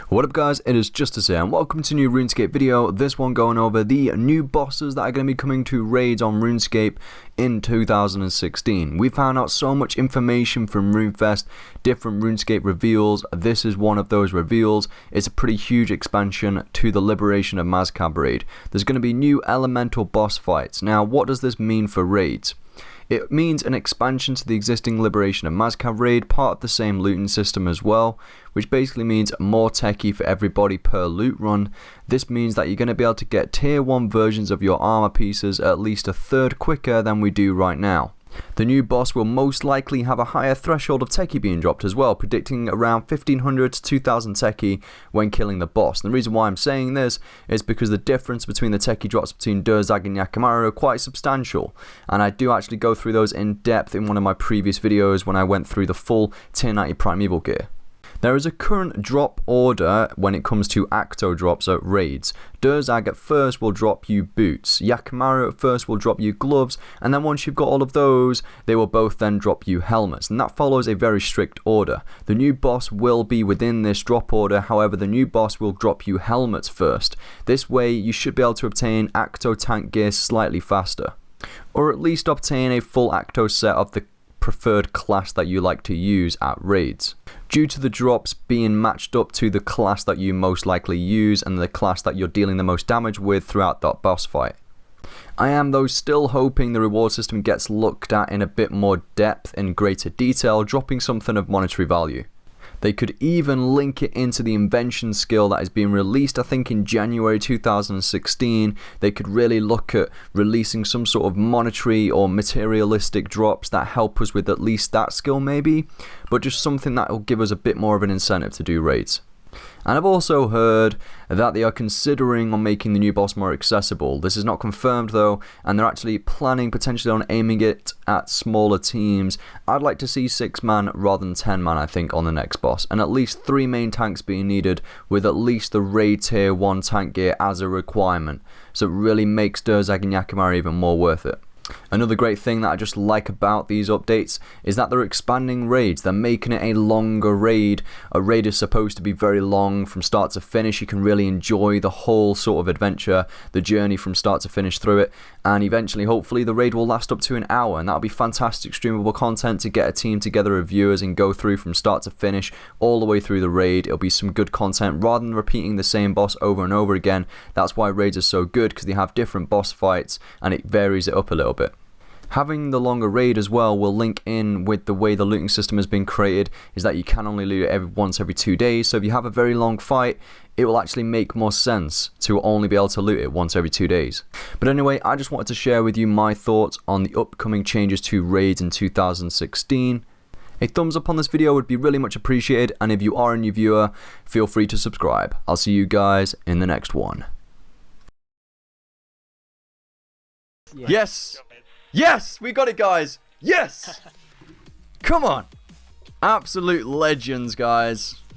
What up guys, it is Justice here and welcome to a new Runescape video. This one going over the new bosses that are going to be coming to raids on Runescape in 2016. We found out so much information from RuneFest, different Runescape reveals. This is one of those reveals. It's a pretty huge expansion to the Liberation of Mazcab raid. There's going to be new elemental boss fights. Now what does this mean for raids? It means an expansion to the existing Liberation of Mazcab raid, part of the same looting system as well, which basically means more techie for everybody per loot run. This means that you're going to be able to get tier 1 versions of your armor pieces at least a third quicker than we do right now. The new boss will most likely have a higher threshold of techie being dropped as well, predicting around 1500 to 2000 techie when killing the boss. And the reason why I'm saying this is because the difference between the techie drops between Durzag and Yakamaru are quite substantial. And I do actually go through those in depth in one of my previous videos when I went through the full tier 90 primeval gear. There is a current drop order when it comes to Acto drops at raids. Durzag at first will drop you boots, Yakamaru at first will drop you gloves, and then once you've got all of those, they will both then drop you helmets, and that follows a very strict order. The new boss will be within this drop order, however the new boss will drop you helmets first. This way you should be able to obtain Acto tank gear slightly faster, or at least obtain a full Acto set of the preferred class that you like to use at raids, due to the drops being matched up to the class that you most likely use and the class that you're dealing the most damage with throughout that boss fight. I am though still hoping the reward system gets looked at in a bit more depth and greater detail, dropping something of monetary value. They could even link it into the invention skill that is being released, I think in January 2016. They could really look at releasing some sort of monetary or materialistic drops that help us with at least that skill maybe, but just something that will give us a bit more of an incentive to do raids. And I've also heard that they are considering on making the new boss more accessible. This is not confirmed though, and they're actually planning potentially on aiming it at smaller teams. I'd like to see 6-man rather than 10-man I think on the next boss, and at least 3 main tanks being needed with at least the raid tier 1 tank gear as a requirement. So it really makes Durzag and Yakamaru even more worth it. Another great thing that I just like about these updates is that they're expanding raids. They're making it a longer raid. A raid is supposed to be very long from start to finish. You can really enjoy the whole sort of adventure, the journey from start to finish through it, and eventually hopefully the raid will last up to an hour, and that'll be fantastic streamable content to get a team together of viewers and go through from start to finish all the way through the raid. It'll be some good content rather than repeating the same boss over and over again. That's why raids are so good, because they have different boss fights and it varies it up a little bit. Having the longer raid as well will link in with the way the looting system has been created, is that you can only loot once every 2 days. So if you have a very long fight, it will actually make more sense to only be able to loot it once every 2 days. But anyway, I just wanted to share with you my thoughts on the upcoming changes to raids in 2016. A thumbs up on this video would be really much appreciated, and if you are a new viewer, feel free to subscribe. I'll see you guys in the next one. Yes! Yes! We got it, guys! Yes! Come on! Absolute legends, guys.